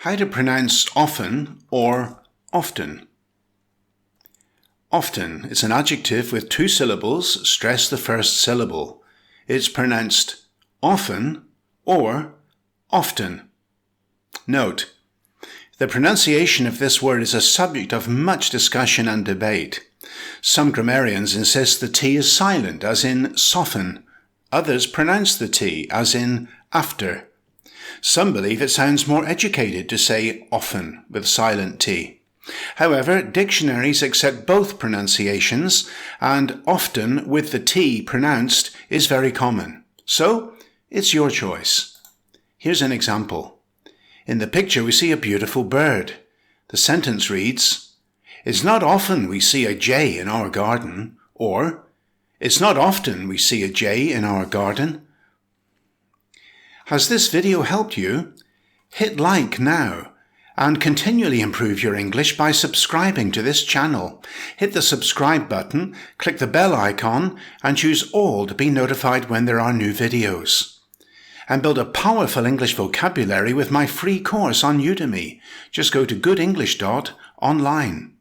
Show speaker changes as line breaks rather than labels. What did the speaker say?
How to pronounce often or often. Often is an adjective with two syllables. Stress the first syllable. It's pronounced often or often. Note, the pronunciation of this word is a subject of much discussion and debate. Some grammarians insist the T is silent, as in soften. Others pronounce the T, as in after. Some believe it sounds more educated to say often with silent T. However, dictionaries accept both pronunciations, and often with the T pronounced is very common. So, it's your choice. Here's an example. In the picture we see a beautiful bird. The sentence reads, "It's not often we see a jay in our garden," or, "It's not often we see a jay in our garden." Has this video helped you? Hit like now and continually improve your English by subscribing to this channel. Hit the subscribe button, click the bell icon and choose all to be notified when there are new videos. And build a powerful English vocabulary with my free course on Udemy. Just go to goodenglish.online.